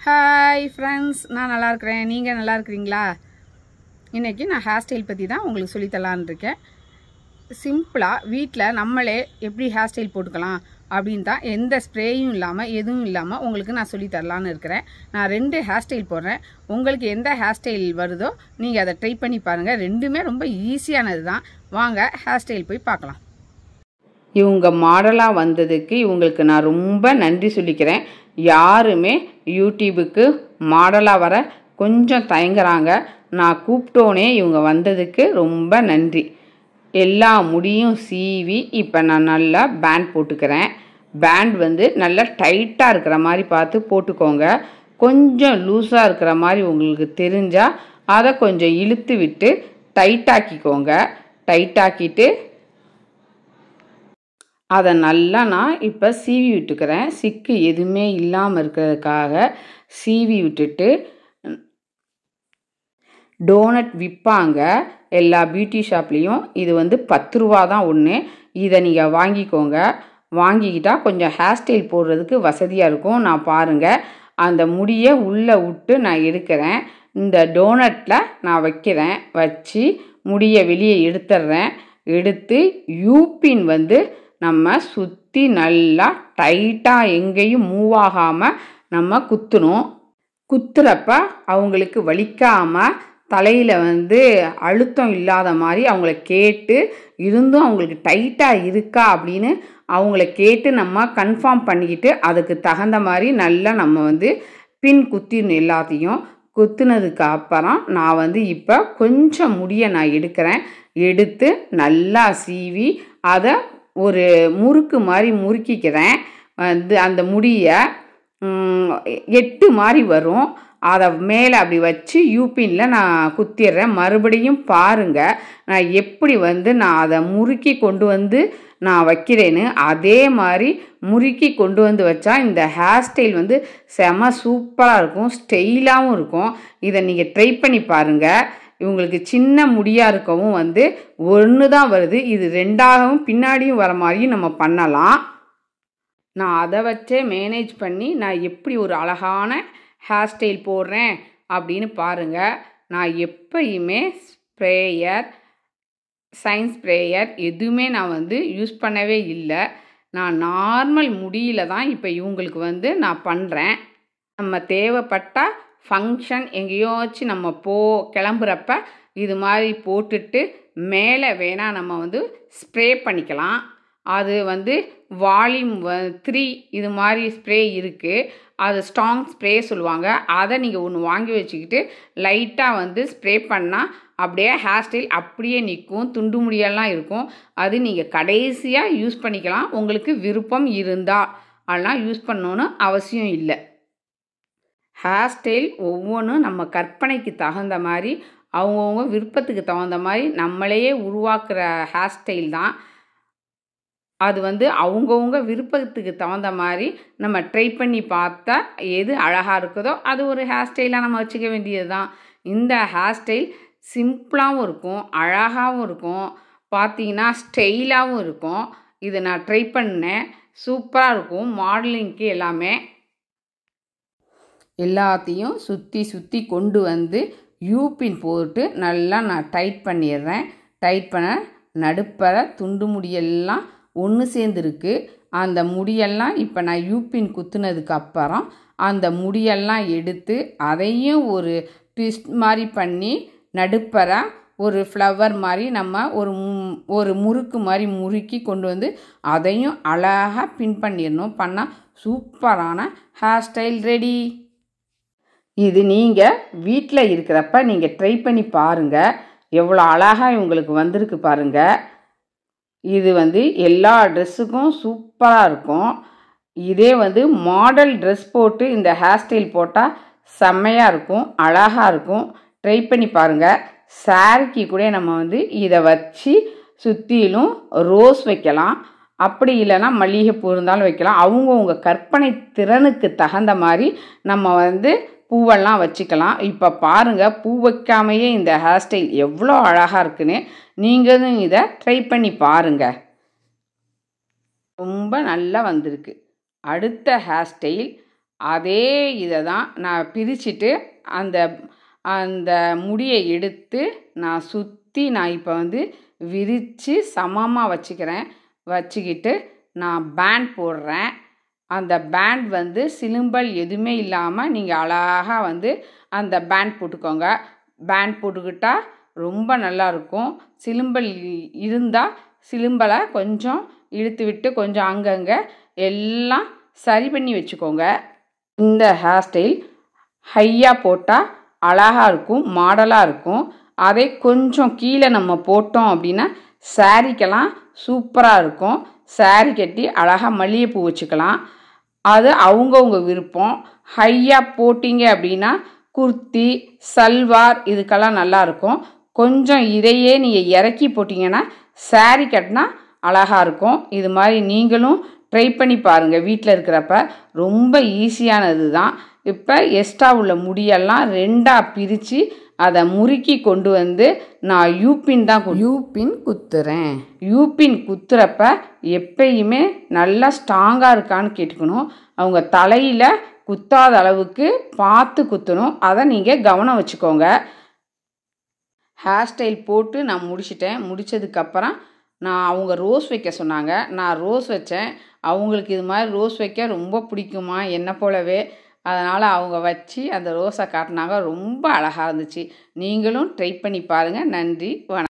Hi friends, நான் நல்லா இருக்கிறேன். நீங்கள் நல்லா இருக்கிறீங்களா? இன்றைக்கி நான் ஹேர் ஸ்டைல் பற்றி தான் உங்களுக்கு சொல்லித்தரலான்னு இருக்கேன். சிம்பிளாக வீட்டில் நம்மளே எப்படி ஹேர் ஸ்டைல் போட்டுக்கலாம் அப்படின்னு தான், எந்த ஸ்ப்ரேயும் இல்லாமல் எதுவும் இல்லாமல் உங்களுக்கு நான் சொல்லித்தரலான்னு இருக்கிறேன். நான் 2 ஹேர் ஸ்டைல் போடுறேன். உங்களுக்கு எந்த ஹேர் ஸ்டைல் வருதோ நீங்கள் அதை ட்ரை பண்ணி பாருங்கள். ரெண்டுமே ரொம்ப ஈஸியானது தான். வாங்க ஹேர் ஸ்டைல் போய் பார்க்கலாம். இவங்க மாடலாக வந்ததுக்கு இவங்களுக்கு நான் ரொம்ப நன்றி சொல்லிக்கிறேன். யாருமே யூடியூபுக்கு மாடலாக வர கொஞ்சம் தயங்குறாங்க. நான் கூப்பிட்டோன்னே இவங்க வந்ததுக்கு ரொம்ப நன்றி. எல்லா முடியும் சீவி இப்போ நான் நல்லா பேண்ட் போட்டுக்கிறேன். பேண்ட் வந்து நல்லா டைட்டாக இருக்கிற மாதிரி பார்த்து போட்டுக்கோங்க. கொஞ்சம் லூஸாக இருக்கிற மாதிரி உங்களுக்கு தெரிஞ்சால் அதை கொஞ்சம் இழுத்து விட்டு டைட்டாக்கிக்கோங்க. டைட்டாக்கிட்டு அதை நல்லா நான் இப்போ சீவி விட்டுக்கிறேன். சிக்கு எதுவுமே இல்லாமல் இருக்கிறதுக்காக சீவி விட்டுட்டு, டோனட் விற்பாங்க எல்லா பியூட்டி ஷாப்லேயும். இது வந்து 10 ரூபா தான் ஒன்று. இதை நீங்கள் வாங்கிக்கோங்க. வாங்கிக்கிட்டால் கொஞ்சம் ஹேர் ஸ்டைல் போடுறதுக்கு வசதியாக இருக்கும். நான் பாருங்கள், அந்த முடியை உள்ளே விட்டு நான் எடுக்கிறேன். இந்த டோனட்டில் நான் வைக்கிறேன். வச்சு முடியை வெளியே எடுத்துடுறேன். எடுத்து யூபின் வந்து நம்ம சுற்றி நல்லா டைட்டாக எங்கேயும் மூவ் ஆகாமல் நம்ம குத்தணும். குத்துறப்ப அவங்களுக்கு வலிக்காமல் தலையில் வந்து அழுத்தம் இல்லாத மாதிரி அவங்கள கேட்டு, இருந்தும் அவங்களுக்கு டைட்டாக இருக்கா அப்படின்னு அவங்கள கேட்டு நம்ம கன்ஃபார்ம் பண்ணிக்கிட்டு அதுக்கு தகுந்த மாதிரி நல்லா நம்ம வந்து பின் குத்திடணும். எல்லாத்தையும் குத்துனதுக்கு அப்புறம் நான் வந்து இப்போ கொஞ்சம் முடியை நான் எடுக்கிறேன். எடுத்து நல்லா சீவி அதை ஒரு முறுக்கு மாதிரி முறுக்கிக்கிறேன். வந்து அந்த முடியை 8 மாதிரி வரும். அதை மேலே அப்படி வச்சு யூபினில் நான் குத்திடுறேன். மறுபடியும் பாருங்கள் நான் எப்படி வந்து நான் அதை முறுக்கி கொண்டு வந்து நான் வைக்கிறேன்னு. அதே மாதிரி முறுக்கி கொண்டு வந்து வச்சா இந்த ஹேர் ஸ்டைல் வந்து செம சூப்பராக இருக்கும், ஸ்டைலாகவும் இருக்கும். இதை நீங்கள் ட்ரை பண்ணி பாருங்கள். இவங்களுக்கு சின்ன முடியாக இருக்கவும் வந்து 1 தான் வருது. இது 2ஆகவும் பின்னாடியும் வர மாதிரியும் நம்ம பண்ணலாம். நான் அதை வச்சே மேனேஜ் பண்ணி நான் எப்படி ஒரு அழகான ஹேர் ஸ்டைல் போடுறேன் அப்படின்னு பாருங்கள். நான் எப்பயுமே ஸ்ப்ரேயர், சைன்ஸ் ஸ்ப்ரேயர் எதுவுமே நான் வந்து யூஸ் பண்ணவே இல்லை. நான் நார்மல் முடியில் தான் இப்போ இவங்களுக்கு வந்து நான் பண்ணுறேன். நம்ம தேவைப்பட்டால் ஃபங்க்ஷன் எங்கேயோச்சும் நம்ம கிளம்புறப்ப இது மாதிரி போட்டுட்டு மேலே வேணால் நம்ம வந்து ஸ்ப்ரே பண்ணிக்கலாம். அது வந்து வால்யூம் 3 இது மாதிரி ஸ்ப்ரே இருக்குது. அது ஸ்ட்ராங் ஸ்ப்ரே சொல்லுவாங்க. அதை நீங்கள் ஒன்று வாங்கி வச்சுக்கிட்டு லைட்டாக வந்து ஸ்ப்ரே பண்ணால் அப்படியே ஹேர் ஸ்டைல் அப்படியே நிற்கும். துண்டு முடியெல்லாம் இருக்கும். அது நீங்கள் கடைசியாக யூஸ் பண்ணிக்கலாம், உங்களுக்கு விருப்பம் இருந்தால். அதெல்லாம் யூஸ் பண்ணணுன்னு அவசியம் இல்லை. ஹேர் ஸ்டைல் ஒவ்வொன்றும் நம்ம கற்பனைக்கு தகுந்த மாதிரி, அவங்கவுங்க விருப்பத்துக்கு தகுந்த மாதிரி நம்மளையே உருவாக்குற ஹேர் ஸ்டைல் தான். அது வந்து அவங்கவுங்க விருப்பத்துக்கு தகுந்த மாதிரி நம்ம ட்ரை பண்ணி பார்த்தா எது அழகாக இருக்குதோ அது ஒரு ஹேர் ஸ்டைலாக நம்ம வச்சுக்க வேண்டியது தான். இந்த ஹேர் ஸ்டைல் சிம்பிளாகவும் இருக்கும், அழகாகவும் இருக்கும், பார்த்தீங்கன்னா ஸ்டைலாகவும் இருக்கும். இதை நான் ட்ரை பண்ணேன், சூப்பராக இருக்கும். மாடலிங்க்கு எல்லாத்தையும் சுற்றி கொண்டு வந்து யூபின் போட்டு நல்லா நான் டைட் பண்ணிடுறேன். டைட் பண்ண நடுப்பற துண்டு முடியெல்லாம் ஒன்று சேர்ந்துருக்கு. அந்த முடியெல்லாம் இப்போ நான் யூபின் குத்துனதுக்கு அப்புறம் அந்த முடியெல்லாம் எடுத்து அதையும் ஒரு ட்விஸ்ட் மாதிரி பண்ணி நடுப்பற ஒரு ஃப்ளவர் மாதிரி நம்ம ஒரு முறுக்கு மாதிரி முறுக்கி கொண்டு வந்து அதையும் அழகாக பின் பண்ணிடணும். பண்ணால் சூப்பரான ஹேர் ஸ்டைல் ரெடி. இது நீங்கள் வீட்டில் இருக்கிறப்ப நீங்கள் ட்ரை பண்ணி பாருங்கள். எவ்வளோ அழகாக இவங்களுக்கு வந்திருக்கு பாருங்கள். இது வந்து எல்லா ட்ரெஸ்ஸுக்கும் சூப்பராக இருக்கும். இதே வந்து மாடல் ட்ரெஸ் போட்டு இந்த ஹேர் ஸ்டைல் போட்டால் செம்மையாக இருக்கும், அழகாக இருக்கும். ட்ரை பண்ணி பாருங்கள். சாரிக்கு கூட நம்ம வந்து இதை வச்சு சுற்றிலும் ரோஸ் வைக்கலாம். அப்படி இல்லைன்னா மல்லிகைப்பூ இருந்தாலும் வைக்கலாம். அவங்கவுங்க கற்பனை திறனுக்கு தகுந்த மாதிரி நம்ம வந்து பூவெல்லாம் வச்சுக்கலாம். இப்போ பாருங்கள், பூ வைக்காமையே இந்த ஹேர் ஸ்டைல் எவ்வளோ அழகாக இருக்குன்னு. நீங்களும் இதை ட்ரை பண்ணி பாருங்கள். ரொம்ப நல்லா வந்திருக்கு. அடுத்த ஹேர் ஸ்டைல் அதே இதை தான் நான் பிரிச்சுட்டு அந்த அந்த முடியை எடுத்து நான் சுற்றி நான் இப்போ வந்து விரித்து சமமாக வச்சுக்கிட்டு நான் பேண்ட் போடுறேன். அந்த பேண்ட் வந்து சிலும்பல் எதுவுமே இல்லாமல் நீங்கள் அழகாக வந்து அந்த பேண்ட் போட்டுக்கோங்க. பேண்ட் போட்டுக்கிட்டால் ரொம்ப நல்லாயிருக்கும். சிலும்பல் இருந்தால் சிலும்பலை கொஞ்சம் இழுத்து விட்டு கொஞ்சம் அங்கங்கே எல்லாம் சரி பண்ணி வச்சுக்கோங்க. இந்த ஹேர் ஸ்டைல் ஹையாக போட்டால் அழகாக இருக்கும், மாடலாக இருக்கும். அதை கொஞ்சம் கீழே நம்ம போட்டோம் அப்படின்னா சாரீக்கெல்லாம் சூப்பராக இருக்கும். சாரீ கட்டி அழகாக மல்லிகைப்பூ வச்சுக்கலாம். அது அவங்கவுங்க விருப்பம். ஹையாக போட்டிங்க அப்படின்னா குர்த்தி, சல்வார் இதுக்கெல்லாம் நல்லாயிருக்கும். கொஞ்சம் இதையே நீங்கள் இறக்கி போட்டிங்கன்னா சாரீ கட்டினா அழகாக இருக்கும். இது மாதிரி நீங்களும் ட்ரை பண்ணி பாருங்கள். வீட்டில் இருக்கிறப்ப ரொம்ப ஈஸியானது தான். இப்போ எக்ஸ்ட்ரா உள்ள முடியெல்லாம் 2ஆக பிரித்து அதை முறுக்கி கொண்டு வந்து நான் யூபின் குத்துறேன். யூபின் குத்துறப்ப எப்பயுமே நல்லா ஸ்ட்ராங்காக இருக்கான்னு கேட்டுக்கணும். அவங்க தலையில் குத்தாத அளவுக்கு பார்த்து குத்தணும். அதை நீங்கள் கவனம் வச்சுக்கோங்க. ஹேர் ஸ்டைல் போட்டு நான் முடித்ததுக்கப்புறம் அவங்க ரோஸ் வைக்க சொன்னாங்க. நான் ரோஸ் வச்சேன். அவங்களுக்கு இது மாதிரி ரோஸ் வைக்க ரொம்ப பிடிக்குமா என்னை போலவே. அதனால் அவங்க வச்சு அந்த ரோஸை காட்டினாங்க. ரொம்ப அழகாக இருந்துச்சு. நீங்களும் ட்ரை பண்ணி பாருங்கள். நன்றி, வணக்கம்.